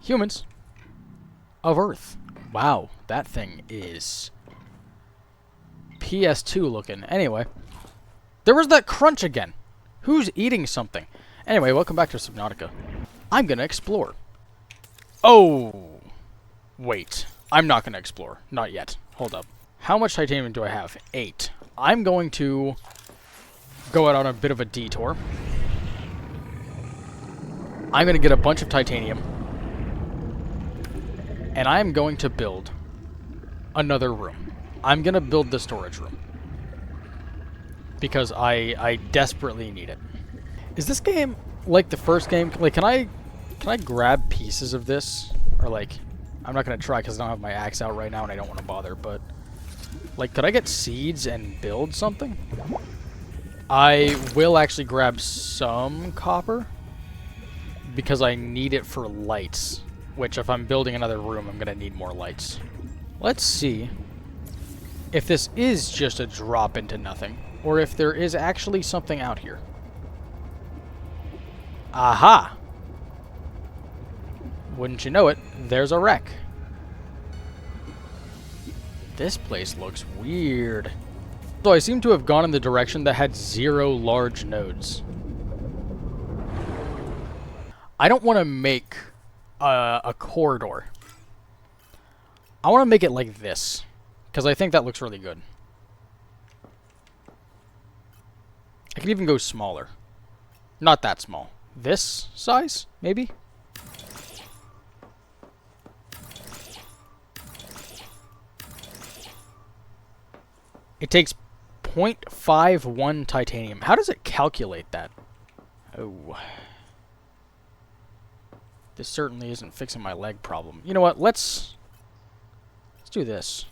humans of Earth. Wow, that thing is PS2 looking. Anyway, there was that crunch again. Who's eating something? Anyway, welcome back to Subnautica. I'm gonna explore. Oh, wait. I'm not gonna explore. Not yet. Hold up. How much titanium do I have? 8. I'm going to go out on a bit of a detour. I'm going to get a bunch of titanium. And I'm going to build another room. I'm going to build the storage room. Because I desperately need it. Is this game like the first game? Like, can I grab pieces of this? Or like, I'm not going to try because I don't have my axe out right now and I don't want to bother, but like, could I get seeds and build something? I will actually grab some copper because I need it for lights, which if I'm building another room, I'm going to need more lights. Let's see if this is just a drop into nothing or if there is actually something out here. Aha! Wouldn't you know it, there's a wreck. This place looks weird. So I seem to have gone in the direction that had 0 large nodes. I don't want to make a corridor. I want to make it like this, because I think that looks really good. I can even go smaller. Not that small. This size, maybe? It takes 0.51 titanium. How does it calculate that? Oh. This certainly isn't fixing my leg problem. You know what? Let's do this.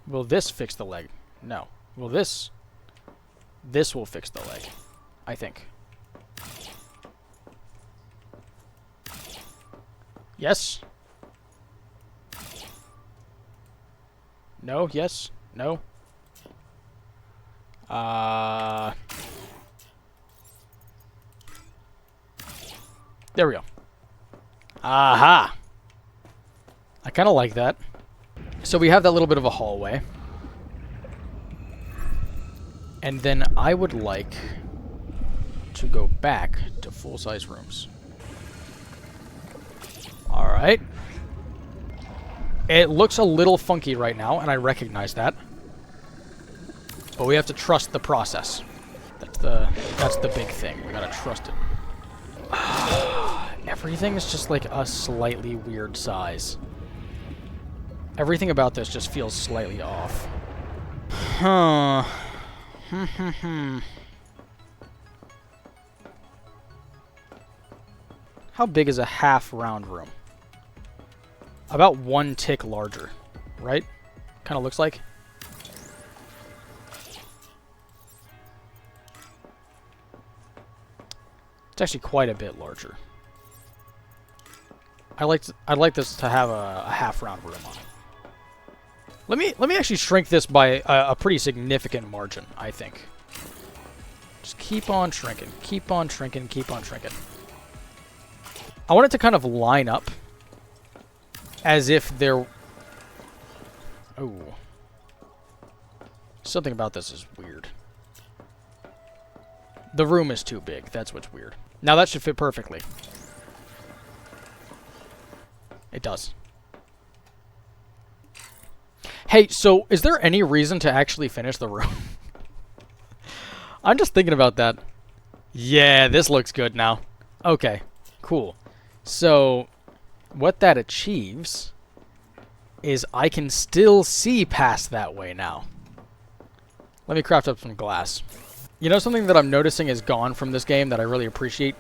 Will this fix the leg? No. Will this? This will fix the leg, I think. Yes? No? Yes? No? There we go. Aha! I kind of like that. So we have that little bit of a hallway. And then I would like to go back to full-size rooms. Alright. It looks a little funky right now, and I recognize that. But we have to trust the process. That's the big thing. We gotta trust it. Everything is just like a slightly weird size. Everything about this just feels slightly off. Huh. How big is a half round room? About 1 tick larger, right? Kind of looks like. It's actually quite a bit larger. I'd like this to have a half round room on it. Let me actually shrink this by a pretty significant margin, I think. Just keep on shrinking, keep on shrinking, keep on shrinking. I want it to kind of line up as if there... Oh. Something about this is weird. The room is too big. That's what's weird. Now that should fit perfectly. It does. Hey, so is there any reason to actually finish the room? I'm just thinking about that. Yeah, this looks good now. Okay, cool. So, what that achieves is I can still see past that way now. Let me craft up some glass. You know, something that I'm noticing is gone from this game that I really appreciate?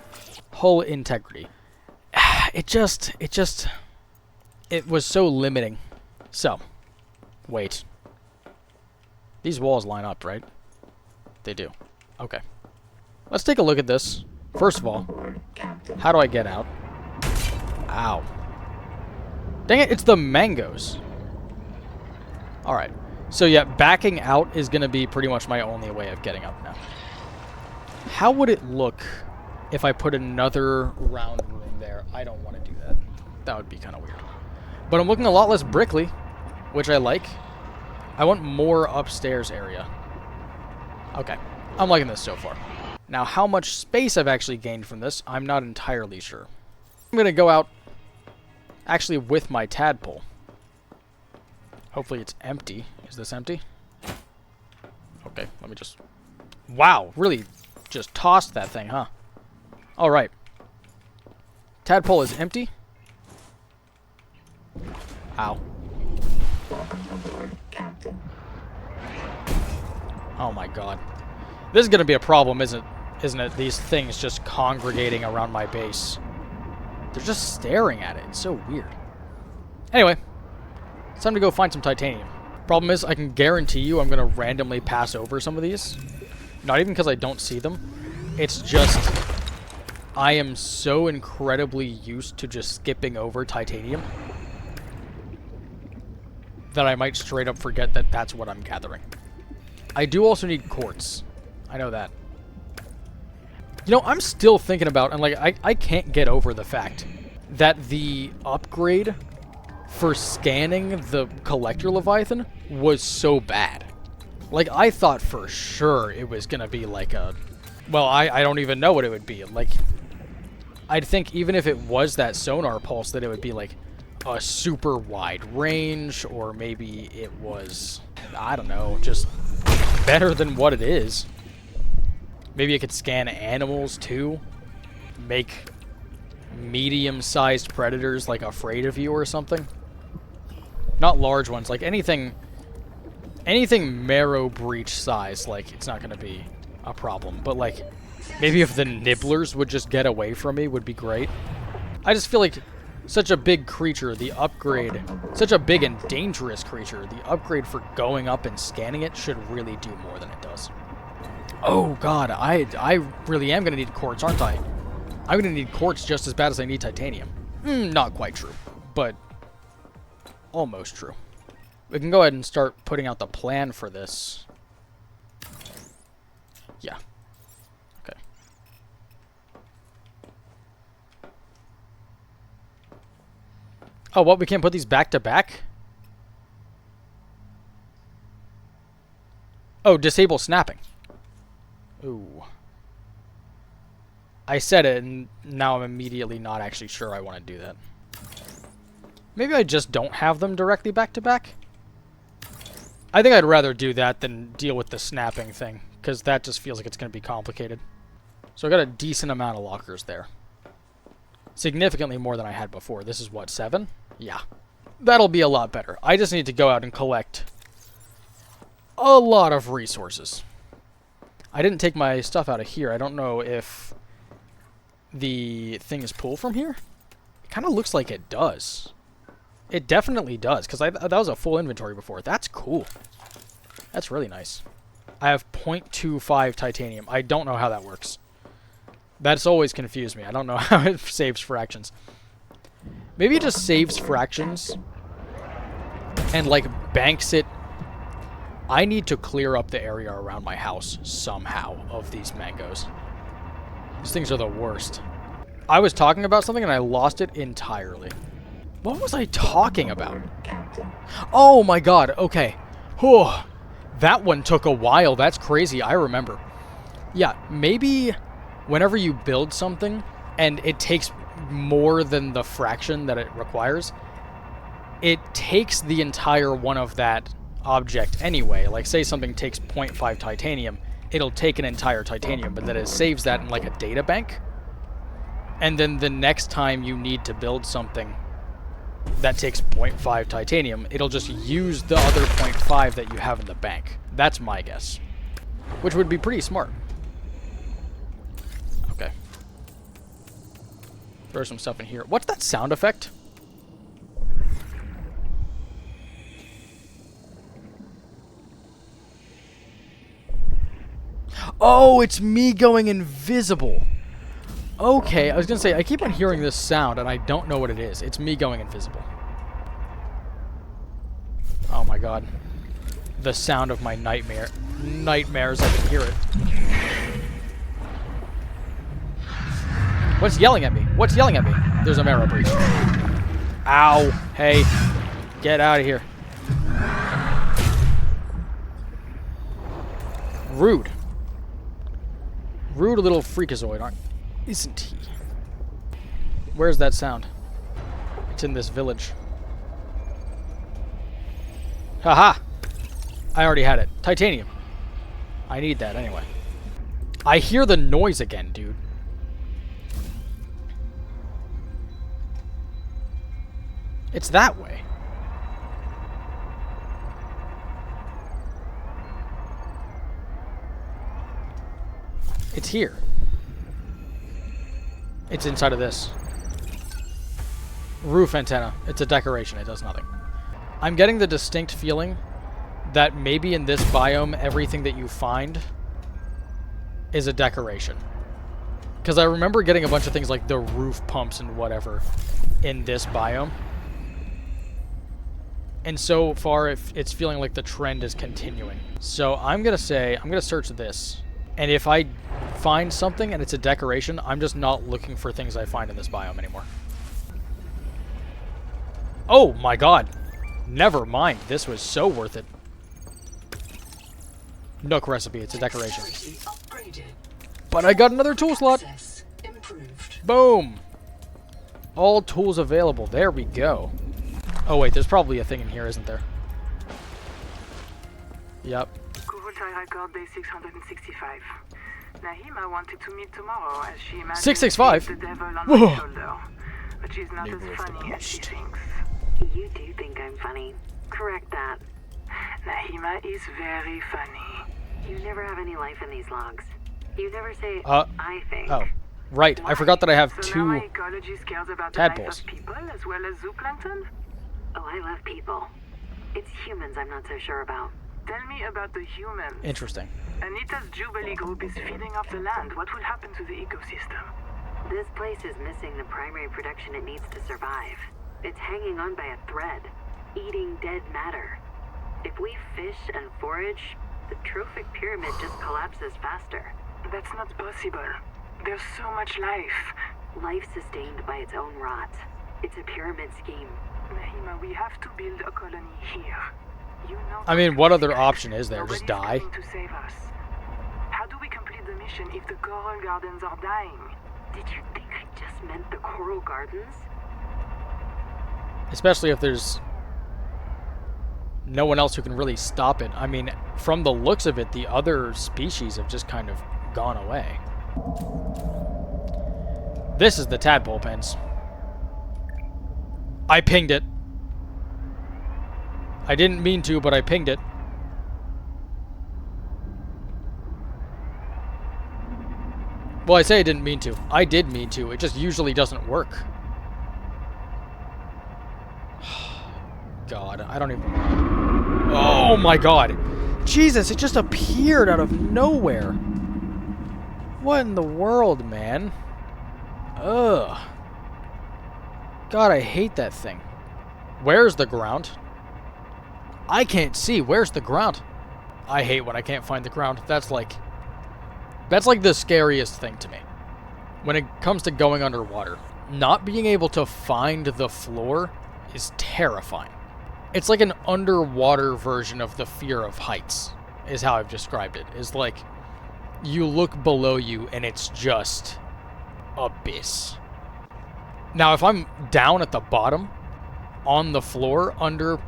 Hull integrity. It was so limiting. So, wait. These walls line up, right? They do. Okay. Let's take a look at this. First of all, how do I get out? Ow. Dang it, it's the mangoes. Alright. So yeah, backing out is going to be pretty much my only way of getting up now. How would it look if I put another round room there. I don't want to do that. That would be kind of weird. But I'm looking a lot less brickly, which I like. I want more upstairs area. Okay. I'm liking this so far. Now, how much space I've actually gained from this, I'm not entirely sure. I'm going to go out actually with my tadpole. Hopefully it's empty. Is this empty? Okay, let me just... Wow, really just tossed that thing, huh? Alright. Tadpole is empty. Ow. Oh my god. This is going to be a problem, isn't it? These things just congregating around my base. They're just staring at it. It's so weird. Anyway, it's time to go find some titanium. Problem is, I can guarantee you I'm going to randomly pass over some of these. Not even because I don't see them. It's just, I am so incredibly used to just skipping over titanium that I might straight up forget that that's what I'm gathering. I do also need quartz. I know that. You know, I'm still thinking about, and like, I can't get over the fact that the upgrade for scanning the collector Leviathan was so bad. Like, I thought for sure it was gonna be like a... Well, I don't even know what it would be. Like, I'd think even if it was that sonar pulse that it would be like a super wide range, or maybe it was, I don't know, just better than what it is. Maybe it could scan animals too. Make medium-sized predators like afraid of you or something. Not large ones, like anything marrow breach size, like it's not gonna be a problem. But like, maybe if the nibblers would just get away from me would be great. I just feel like such a big creature, the upgrade, such a big and dangerous creature, the upgrade for going up and scanning it should really do more than it does. Oh god, I really am going to need quartz, aren't I? I'm going to need quartz just as bad as I need titanium. Not quite true, but almost true. We can go ahead and start putting out the plan for this. Yeah. Okay. Oh, what? We can't put these back to back? Oh, disable snapping. Ooh. I said it, and now I'm immediately not actually sure I want to do that. Maybe I just don't have them directly back to back? I think I'd rather do that than deal with the snapping thing, because that just feels like it's going to be complicated. So I got a decent amount of lockers there. Significantly more than I had before. This is what, 7? Yeah. That'll be a lot better. I just need to go out and collect a lot of resources. I didn't take my stuff out of here. I don't know if the thing is pulled from here. It kind of looks like it does. It definitely does, because that was a full inventory before. That's cool. That's really nice. I have 0.25 titanium. I don't know how that works. That's always confused me. I don't know how it saves fractions. Maybe it just saves fractions and, like, banks it. I need to clear up the area around my house somehow of these mangoes. These things are the worst. I was talking about something and I lost it entirely. What was I talking about? Oh my god, okay. Whew. That one took a while. That's crazy. I remember. Yeah, maybe whenever you build something and it takes more than the fraction that it requires, it takes the entire one of that object anyway. Like, say something takes 0.5 titanium, it'll take an entire titanium, but then it saves that in like a data bank. And then the next time you need to build something that takes 0.5 titanium, it'll just use the other 0.5 that you have in the bank. That's my guess. Which would be pretty smart. Okay. Throw some stuff in here. What's that sound effect? Oh, it's me going invisible. Okay, I was going to say, I keep on hearing this sound, and I don't know what it is. It's me going invisible. Oh my god. The sound of my nightmares, I can hear it. What's yelling at me? What's yelling at me? There's a marrow breach. Ow. Hey. Get out of here. Rude. Rude little freakazoid, isn't he? Where's that sound? It's in this village. Haha! I already had it. Titanium. I need that anyway. I hear the noise again, dude. It's that way. It's here. It's inside of this. Roof antenna. It's a decoration. It does nothing. I'm getting the distinct feeling that maybe in this biome, everything that you find is a decoration. Because I remember getting a bunch of things like the roof pumps and whatever in this biome. And so far, it's feeling like the trend is continuing. So I'm going to say, I'm going to search this. And if I find something and it's a decoration, I'm just not looking for things I find in this biome anymore. Oh my god. Never mind. This was so worth it. Nook recipe. It's a decoration. But I got another tool slot. Boom. All tools available. There we go. Oh wait, there's probably a thing in here, isn't there? Yep. Record day 665. Nahima wanted to meet tomorrow as she imagined 665? the devil on my shoulder. But she's not as funny as she thinks. You do think I'm funny. Correct that. Nahima is very funny. You never have any life in these logs. You never say, I think. Oh, right. I forgot that I have So two now ecology cares about the tadpoles. life of people as well as zooplankton? Oh, I love people. It's humans I'm not so sure about. Tell me about the humans. Interesting. Anita's Jubilee group is feeding off the land. What will happen to the ecosystem? This place is missing the primary production it needs to survive. It's hanging on by a thread, eating dead matter. If we fish and forage, the trophic pyramid just collapses faster. That's not possible. There's so much life. Life sustained by its own rot. It's a pyramid scheme. Nahima, we have to build a colony here. You know, I mean, what other option is there? Just die? Nobody's coming to save us. How do we complete the mission if the coral gardens are dying? Did you think I just meant the coral gardens? Especially if there's no one else who can really stop it. I mean, from the looks of it, the other species have just kind of gone away. This is the tadpole pens. I pinged it. I didn't mean to, but I pinged it. Well, I say I didn't mean to. I did mean to. It just usually doesn't work. God, I don't even... Oh my god. Jesus, it just appeared out of nowhere. What in the world, man? Ugh. God, I hate that thing. Where's the ground? I can't see. Where's the ground? I hate when I can't find the ground. That's like the scariest thing to me. When it comes to going underwater. Not being able to find the floor is terrifying. It's like an underwater version of the fear of heights, is how I've described it. It's like you look below you and it's just abyss. Now, if I'm down at the bottom, on the floor, under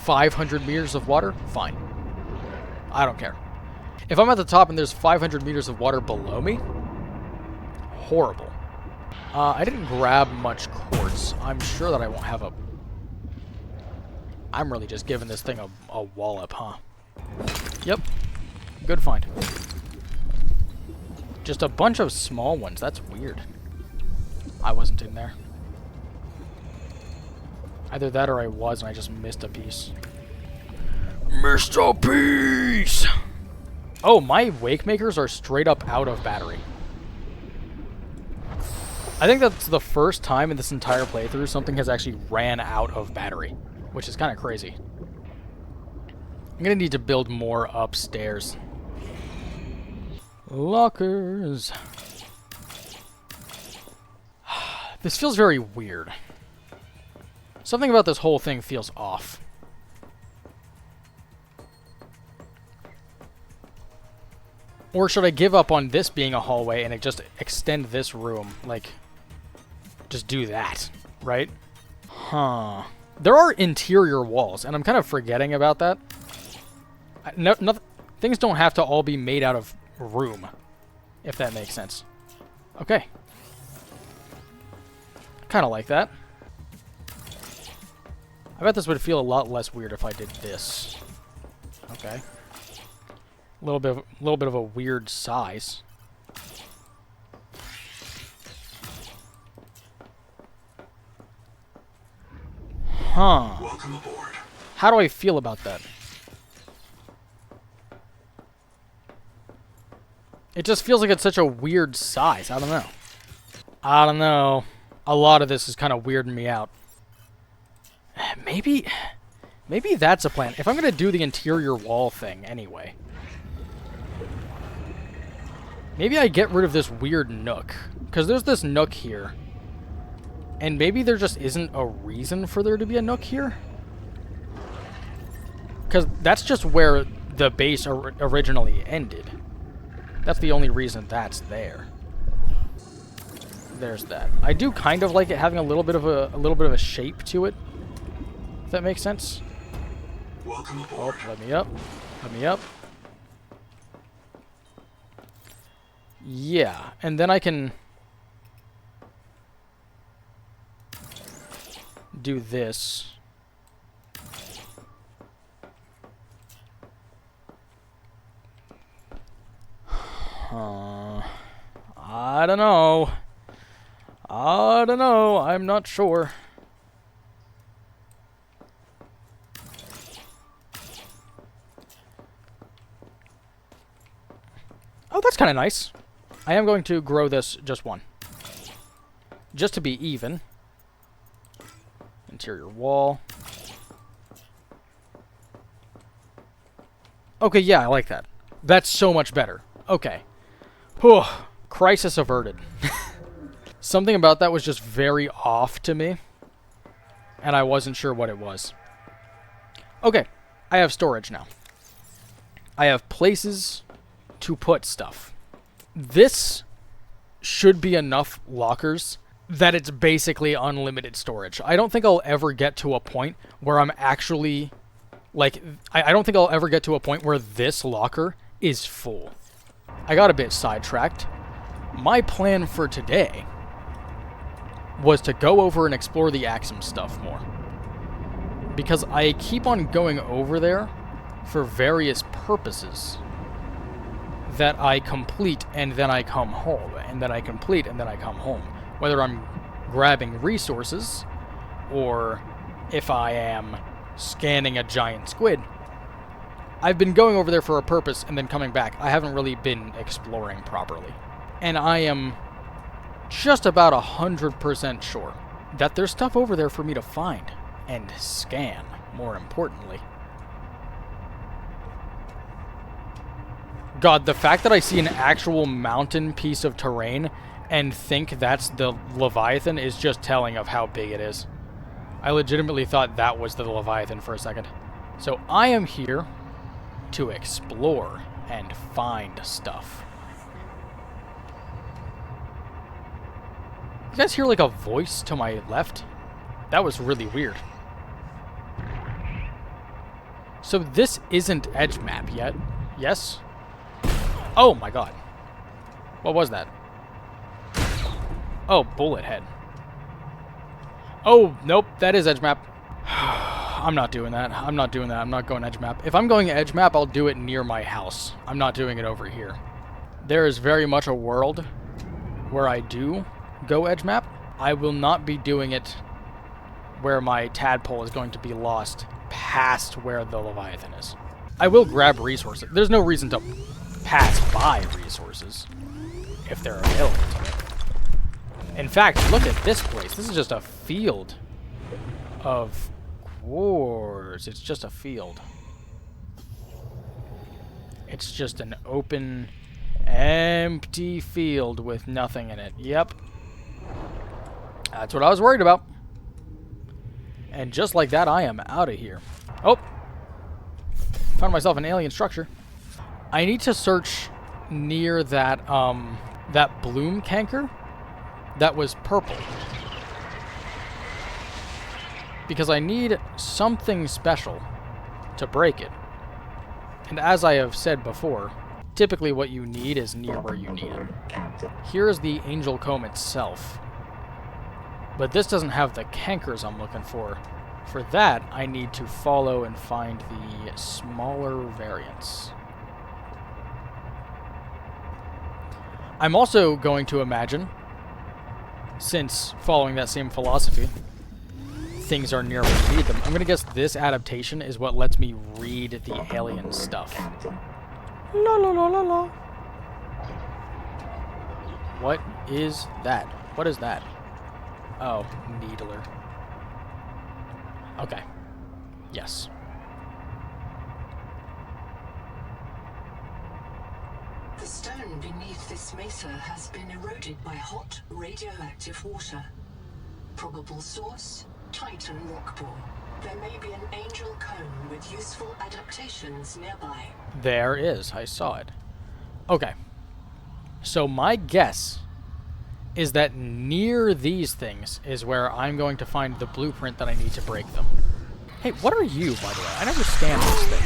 500 meters of water, fine. I don't care. If I'm at the top and there's 500 meters of water below me, horrible. I didn't grab much quartz. I'm sure that I won't have a... I'm really just giving this thing a wallop, huh? Yep. Good find. Just a bunch of small ones. That's weird. I wasn't in there. Either that or I was and I just missed a piece. Missed a piece! Oh, my wake makers are straight up out of battery. I think that's the first time in this entire playthrough something has actually ran out of battery, which is kind of crazy. I'm gonna need to build more upstairs. Lockers. This feels very weird. Something about this whole thing feels off. Or should I give up on this being a hallway and just extend this room? Like, just do that, right? Huh. There are interior walls, and I'm kind of forgetting about that. Things don't have to all be made out of room, if that makes sense. Okay. Kind of like that. I bet this would feel a lot less weird if I did this. Okay. A little bit of a weird size. Huh. Welcome aboard. How do I feel about that? It just feels like it's such a weird size. I don't know. I don't know. A lot of this is kind of weirding me out. Maybe that's a plan. If I'm going to do the interior wall thing anyway. Maybe I get rid of this weird nook. Because there's this nook here. And maybe there just isn't a reason for there to be a nook here. Because that's just where the base originally ended. That's the only reason that's there. There's that. I do kind of like it having a little bit of a shape to it. If that makes sense. Welcome aboard. Oh, let me up. Let me up. Yeah, and then I can do this. I don't know. I don't know. I'm not sure. Oh, that's kind of nice. I am going to grow this just one. Just to be even. Interior wall. Okay, yeah, I like that. That's so much better. Okay. Whew. Crisis averted. Something about that was just very off to me. And I wasn't sure what it was. Okay. I have storage now. I have places to put stuff. This should be enough lockers that it's basically unlimited storage. I don't think I'll ever get to a point where I'm actually... Like, I don't think I'll ever get to a point where this locker is full. I got a bit sidetracked. My plan for today was to go over and explore the Axum stuff more. Because I keep on going over there for various purposes that I complete and then I come home, and then I complete and then I come home. Whether I'm grabbing resources, or if I am scanning a giant squid. I've been going over there for a purpose and then coming back. I haven't really been exploring properly. And I am just about 100% sure that there's stuff over there for me to find and scan, more importantly. God, the fact that I see an actual mountain piece of terrain and think that's the Leviathan is just telling of how big it is. I legitimately thought that was the Leviathan for a second. So I am here to explore and find stuff. You guys hear like a voice to my left? That was really weird. So this isn't edge map yet. Yes? Oh my god. What was that? Oh, bullet head. Oh, nope, that is edge map. I'm not doing that. I'm not doing that. I'm not going edge map. If I'm going edge map, I'll do it near my house. I'm not doing it over here. There is very much a world where I do go edge map. I will not be doing it where my tadpole is going to be lost past where the Leviathan is. I will grab resources. There's no reason to pass by resources if they're available to me. In fact, look at this place. This is just a field of quartz. It's just a field. It's just an open, empty field with nothing in it. Yep. That's what I was worried about. And just like that, I am out of here. Oh! Found myself an alien structure. I need to search near that, that bloom canker that was purple. Because I need something special to break it. And as I have said before, typically what you need is near where you need it. Here is the angel comb itself. But this doesn't have the cankers I'm looking for. For that, I need to follow and find the smaller variants. I'm also going to imagine, since following that same philosophy, things are near where you need them. I'm going to guess this adaptation is what lets me read the alien stuff. La la la la la. What is that? What is that? Oh, needler. Okay. Yes. The stone beneath this mesa has been eroded by hot, radioactive water. Probable source, Titan rockpool. There may be an angel cone with useful adaptations nearby. There is. I saw it. Okay. So my guess is that near these things is where I'm going to find the blueprint that I need to break them. Hey, what are you, by the way? I never stand this thing.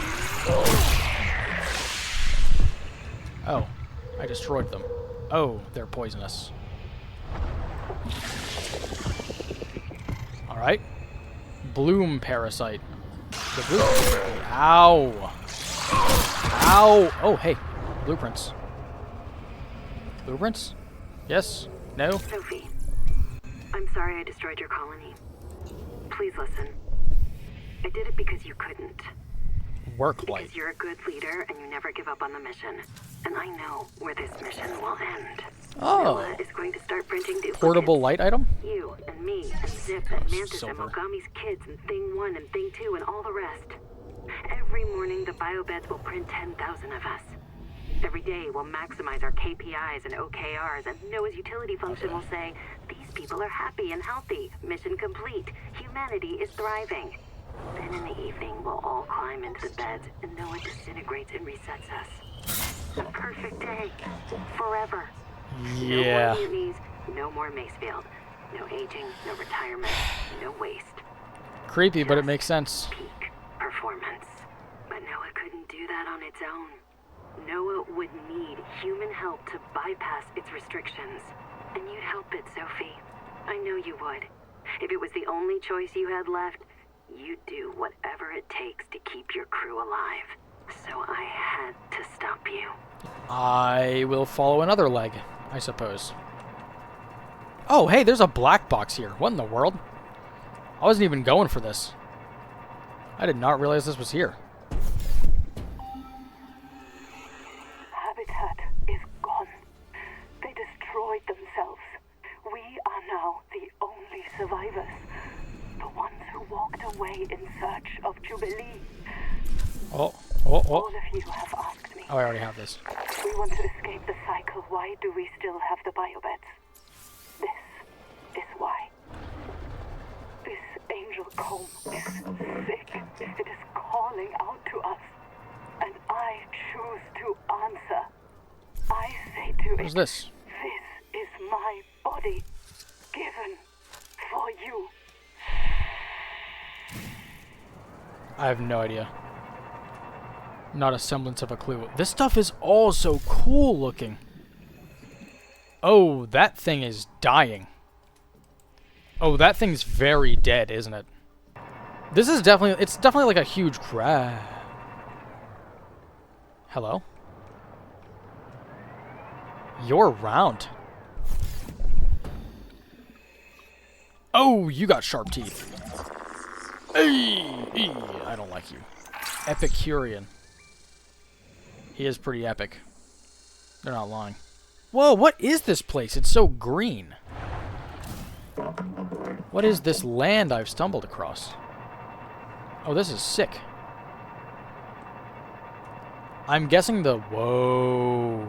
Oh, I destroyed them. Oh, they're poisonous. Alright. Bloom parasite. The bloom. Ow. Ow. Oh, hey. Blueprints. Blueprints? Yes? No? Sophie, I'm sorry I destroyed your colony. Please listen. I did it because you couldn't. Work light. Because you're a good leader and you never give up on the mission. And I know where this mission will end. Oh. Noah is going to start printing duplicates. Portable light item? You and me and Zip and Mantis and silver. Mogami's kids and Thing 1 and Thing 2 and all the rest. Every morning the biobeds will print 10,000 of us. Every day we'll maximize our KPIs and OKRs, and Noah's utility function will say, these people are happy and healthy. Mission complete. Humanity is thriving. Then in the evening we'll all climb into the beds and Noah disintegrates and resets us. A perfect day. Forever. Yeah. No more mutinies, no more Macefield. No aging, no retirement, no waste. Creepy, but it makes sense. Peak performance. But Noah couldn't do that on its own. Noah would need human help to bypass its restrictions. And you'd help it, Sophie. I know you would. If it was the only choice you had left, you'd do whatever it takes to keep your crew alive. So I had to stop you. I will follow another leg, I suppose. Oh, hey, there's a black box here. What in the world? I wasn't even going for this. I did not realize this was here. Habitat is gone. They destroyed themselves. We are now the only survivors. The ones who walked away in search of Jubilee. Oh. All of you have asked me. Oh, I already have this. If we want to escape the cycle, why do we still have the biobeds? This is why. This angel comb is sick. It is calling out to us. And I choose to answer. I say to What is it, this? this is my body, given for you. I have no idea. Not a semblance of a clue. This stuff is all so cool looking. Oh, that thing is dying. Oh, that thing's very dead, isn't it? This is definitely, it's definitely like a huge crab. Hello? You're round. Oh, you got sharp teeth. Hey, I don't like you. Epicurean. He is pretty epic. They're not lying. Whoa, what is this place? It's so green. What is this land I've stumbled across? Oh, this is sick. I'm guessing the... Whoa.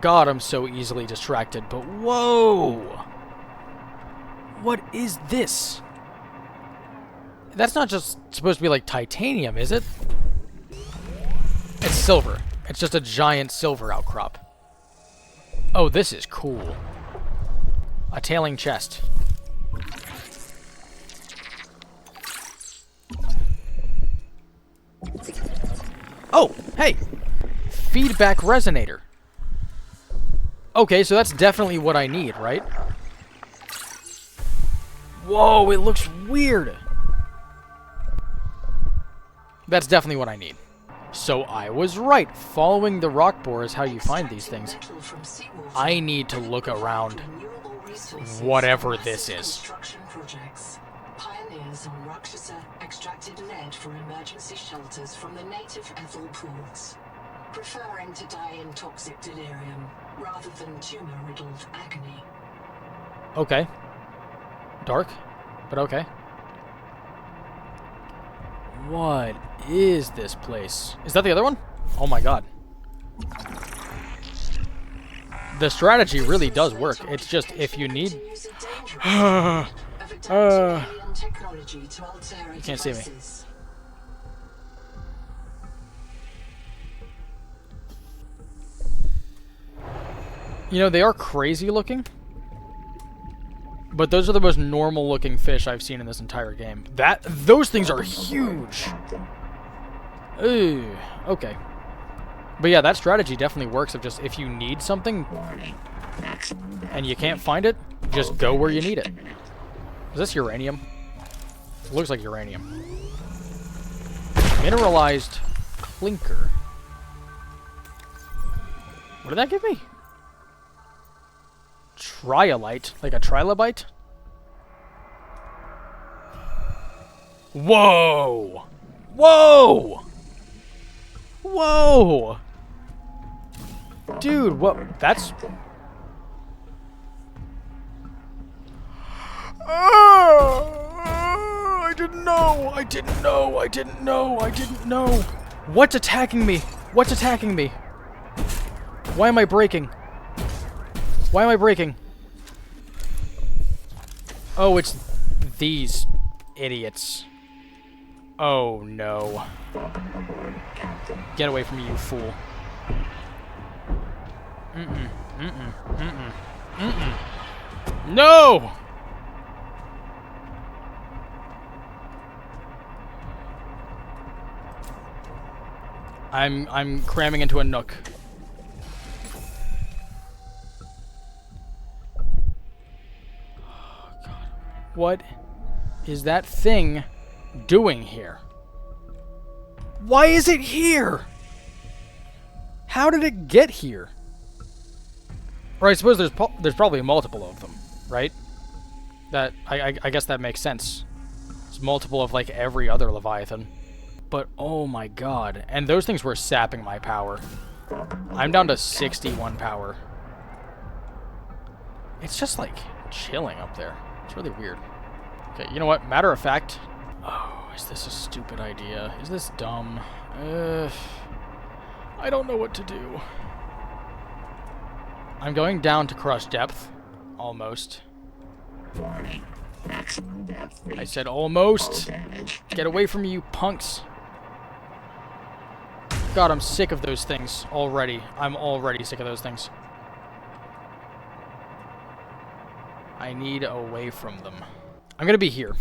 God, I'm so easily distracted, but whoa! What is this? That's not just supposed to be like titanium, is it? It's silver. It's just a giant silver outcrop. Oh, this is cool. A tailing chest. Oh, hey! Feedback resonator. Okay, so that's definitely what I need, right? Whoa, it looks weird. That's definitely what I need. So I was right. Following the rock bore is how you find these things. I need to look around whatever this is. Pioneers on Rakshasa extracted lead for emergency shelters from the native ethel pools, preferring to die in toxic delirium rather than tumor-riddled agony. Okay. Dark, but okay. What is this place? Is that the other one? Oh my god. The strategy really does work. It's just if you need... You can't see me. You know, they are crazy looking. But those are the most normal looking fish I've seen in this entire game. Those things are huge. Ooh, okay. But yeah, that strategy definitely works of just if you need something and you can't find it, just go where you need it. Is this uranium? It looks like uranium. Mineralized clinker. What did that give me? Triolite, like a trilobite? Whoa! Whoa! Whoa! Dude, what? That's... I didn't know! I didn't know! I didn't know! I didn't know! What's attacking me? What's attacking me? Why am I breaking? Why am I breaking? Oh, it's these idiots. Oh, no. Get away from me, you fool. Mm-mm. Mm-mm. Mm-mm. Mm-mm. No! I'm cramming into a nook. What is that thing doing here? Why is it here? How did it get here? Or I suppose there's probably multiple of them, right? That I guess that makes sense. It's multiple of like every other Leviathan. But oh my god. And those things were sapping my power. I'm down to 61 power. It's just like chilling up there. It's really weird. Okay, you know what? Matter of fact... Oh, is this a stupid idea? Is this dumb? I don't know what to do. I'm going down to crush depth. Almost. I said almost. Get away from me, you punks. God, I'm sick of those things already. I'm already sick of those things. I need away from them. I'm gonna be here.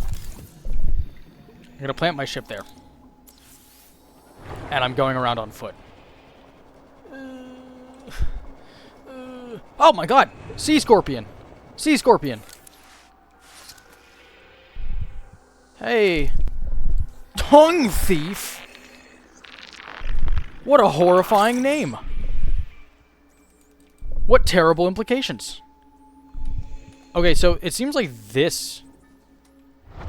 I'm gonna plant my ship there. And I'm going around on foot. Oh my god! Sea scorpion! Sea scorpion! Hey! Tongue thief! What a horrifying name! What terrible implications! Okay, so it seems like this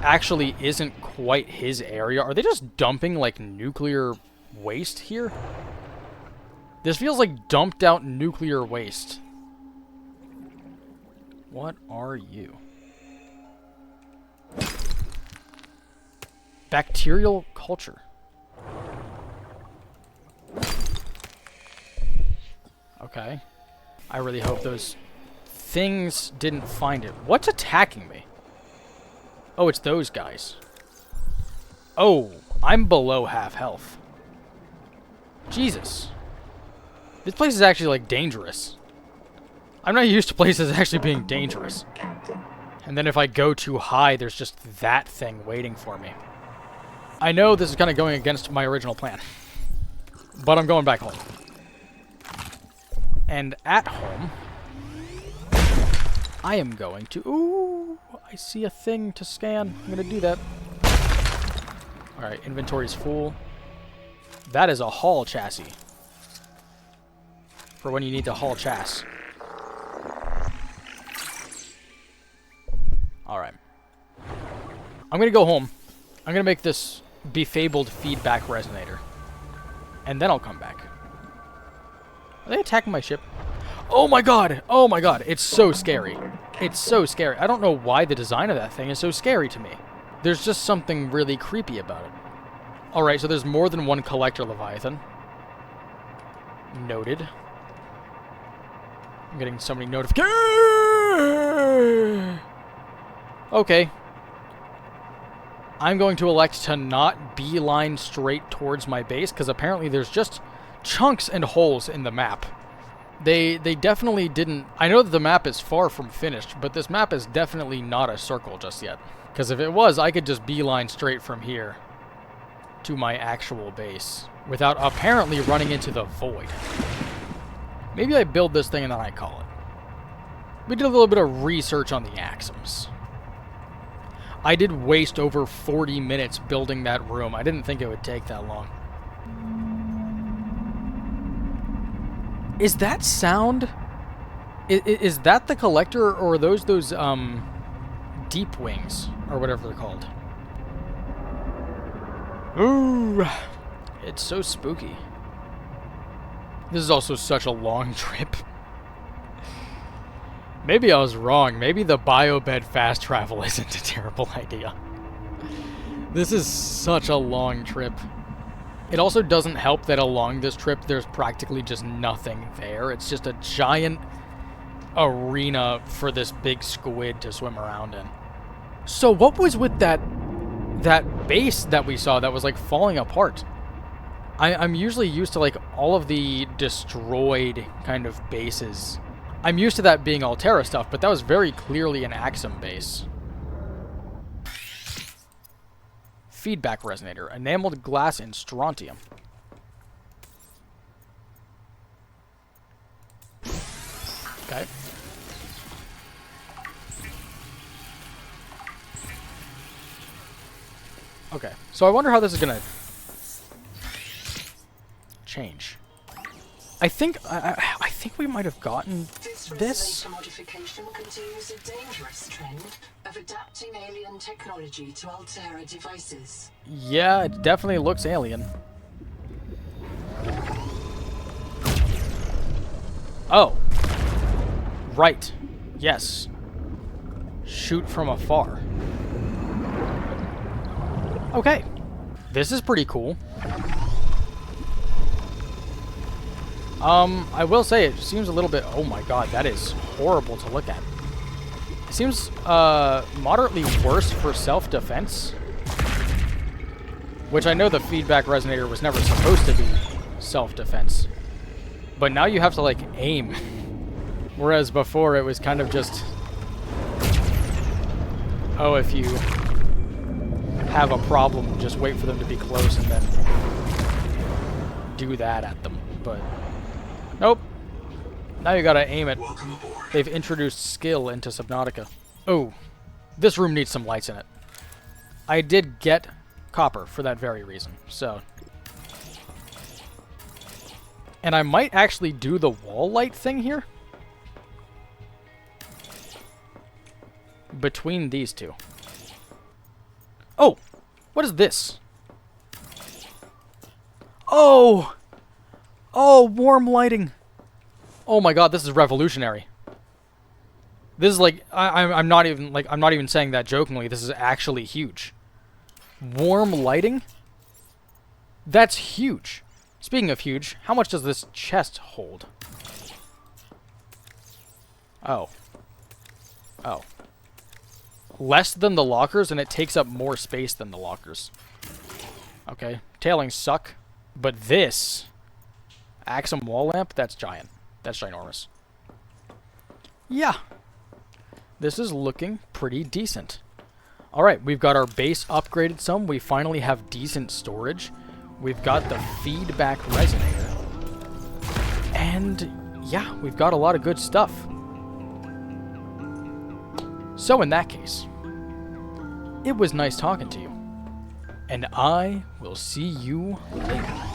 actually isn't quite his area. Are they just dumping, like, nuclear waste here? This feels like dumped out nuclear waste. What are you? Bacterial culture. Okay. I really hope those things didn't find it. What's attacking me? Oh, it's those guys. Oh, I'm below half health. Jesus. This place is actually, like, dangerous. I'm not used to places actually being dangerous. And then if I go too high, there's just that thing waiting for me. I know this is kind of going against my original plan. But I'm going back home. And at home, I am going to... Ooh, I see a thing to scan. I'm going to do that. Alright, inventory's full. That is a haul chassis. For when you need to haul chassis. Alright. I'm going to go home. I'm going to make this befabled feedback resonator. And then I'll come back. Are they attacking my ship? Oh my god! Oh my god! It's so scary. It's so scary. I don't know why the design of that thing is so scary to me. There's just something really creepy about it. Alright, so there's more than one collector Leviathan. Noted. I'm getting so many notifications. Okay. I'm going to elect to not beeline straight towards my base, because apparently there's just chunks and holes in the map. They definitely didn't... I know that the map is far from finished, but this map is definitely not a circle just yet. Because if it was, I could just beeline straight from here to my actual base without apparently running into the void. Maybe I build this thing and then I call it. We did a little bit of research on the Axums. I did waste over 40 minutes building that room. I didn't think it would take that long. Is that sound? Is that the collector, or are those deep wings, or whatever they're called? Ooh, it's so spooky. This is also such a long trip. Maybe I was wrong. Maybe the biobed fast travel isn't a terrible idea. This is such a long trip. It also doesn't help that along this trip there's practically just nothing there. It's just a giant arena for this big squid to swim around in. So what was with that base that we saw that was like falling apart? I'm usually used to like all of the destroyed kind of bases. I'm used to that being Altera stuff, but that was very clearly an Axum base. Feedback resonator. Enameled glass and strontium. Okay. Okay. So I wonder how this is gonna change. I think we might have gotten this. Resonator modification continues a dangerous trend of adapting alien technology to Altera devices. Yeah, it definitely looks alien. Oh. Right. Yes. Shoot from afar. Okay. This is pretty cool. I will say it seems a little bit... Oh my god, that is horrible to look at. It seems moderately worse for self-defense. Which I know the feedback resonator was never supposed to be self-defense. But now you have to, like, aim. Whereas before it was kind of just... Oh, if you have a problem, just wait for them to be close and then do that at them. But... Nope. Now you gotta aim it. They've introduced skill into Subnautica. Oh, this room needs some lights in it. I did get copper for that very reason, so. And I might actually do the wall light thing here. Between these two. Oh, what is this? Oh! Oh, warm lighting. Oh my god, this is revolutionary. This is like I'm not even saying that jokingly. This is actually huge. Warm lighting? That's huge. Speaking of huge, how much does this chest hold? Oh. Oh. Less than the lockers, and it takes up more space than the lockers. Okay. Tailings suck. But this... Axum wall lamp, that's giant. That's ginormous. Yeah. This is looking pretty decent. Alright, we've got our base upgraded some. We finally have decent storage. We've got the feedback resonator. And yeah, we've got a lot of good stuff. So in that case, it was nice talking to you. And I will see you later.